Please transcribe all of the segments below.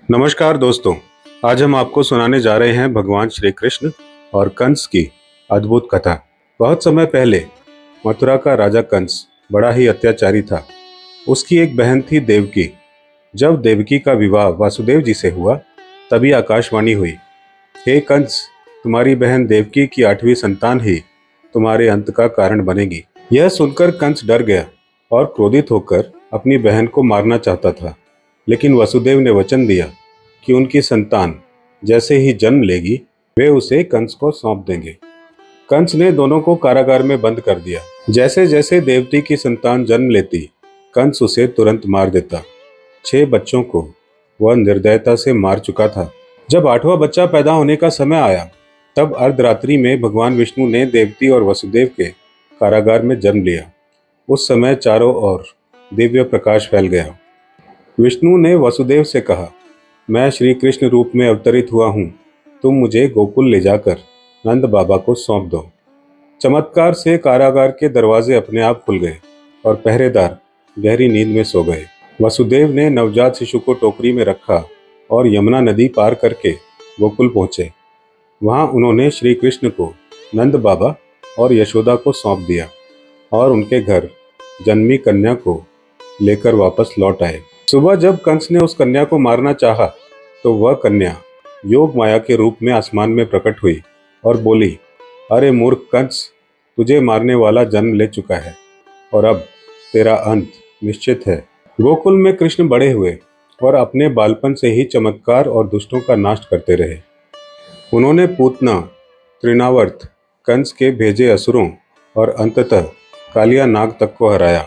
नमस्कार दोस्तों। आज हम आपको सुनाने जा रहे हैं भगवान श्री कृष्ण और कंस की अद्भुत कथा। बहुत समय पहले मथुरा का राजा कंस बड़ा ही अत्याचारी था। उसकी एक बहन थी देवकी। जब देवकी का विवाह वासुदेव जी से हुआ तभी आकाशवाणी हुई, हे कंस, तुम्हारी बहन देवकी की 8वीं संतान ही तुम्हारे अंत का कारण बनेगी। यह सुनकर कंस डर गया और क्रोधित होकर अपनी बहन को मारना चाहता था, लेकिन वसुदेव ने वचन दिया कि उनकी संतान जैसे ही जन्म लेगी वे उसे कंस को सौंप देंगे। कंस ने दोनों को कारागार में बंद कर दिया। जैसे जैसे देवती की संतान जन्म लेती कंस उसे तुरंत मार देता। 6 बच्चों को वह निर्दयता से मार चुका था। जब 8वां बच्चा पैदा होने का समय आया तब अर्धरात्रि में भगवान विष्णु ने देवती और वसुदेव के कारागार में जन्म लिया। उस समय चारों ओर दिव्य प्रकाश फैल गया। विष्णु ने वसुदेव से कहा, मैं श्री कृष्ण रूप में अवतरित हुआ हूँ, तुम मुझे गोकुल ले जाकर नंद बाबा को सौंप दो। चमत्कार से कारागार के दरवाजे अपने आप खुल गए और पहरेदार गहरी नींद में सो गए। वसुदेव ने नवजात शिशु को टोकरी में रखा और यमुना नदी पार करके गोकुल पहुंचे। वहां उन्होंने श्री कृष्ण को नंद बाबा और यशोदा को सौंप दिया और उनके घर जन्मी कन्या को लेकर वापस लौट आए। सुबह जब कंस ने उस कन्या को मारना चाहा तो वह कन्या योग माया के रूप में आसमान में प्रकट हुई और बोली, अरे मूर्ख कंस, तुझे मारने वाला जन्म ले चुका है और अब तेरा अंत निश्चित है। गोकुल में कृष्ण बड़े हुए और अपने बालपन से ही चमत्कार और दुष्टों का नाश करते रहे। उन्होंने पूतना, तृणावर्त, कंस के भेजे असुरों और अंततः कालिया नाग तक को हराया।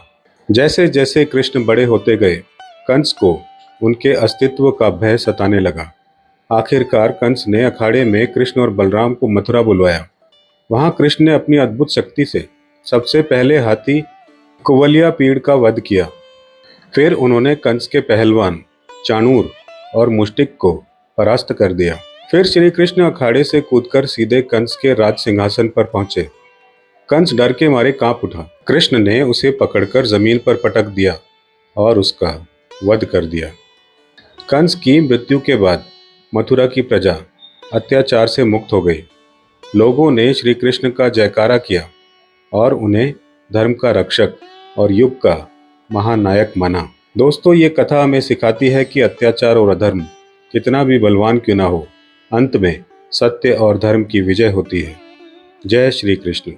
जैसे जैसे कृष्ण बड़े होते गए कंस को उनके अस्तित्व का भय सताने लगा। आखिरकार कंस ने अखाड़े में कृष्ण और बलराम को मथुरा बुलवाया। वहां कृष्ण ने अपनी अद्भुत शक्ति से सबसे पहले हाथी कुवलिया पीड़ का वध किया। फिर उन्होंने कंस के पहलवान चाणूर और मुष्टिक को परास्त कर दिया। फिर श्री कृष्ण अखाड़े से कूदकर सीधे कंस के राज सिंहासन पर पहुंचे। कंस डर के मारे कांप उठा। कृष्ण ने उसे पकड़कर जमीन पर पटक दिया और उसका वध कर दिया। कंस की मृत्यु के बाद मथुरा की प्रजा अत्याचार से मुक्त हो गई। लोगों ने श्री कृष्ण का जयकारा किया और उन्हें धर्म का रक्षक और युग का महानायक माना। दोस्तों, ये कथा हमें सिखाती है कि अत्याचार और अधर्म कितना भी बलवान क्यों ना हो, अंत में सत्य और धर्म की विजय होती है। जय श्री कृष्ण।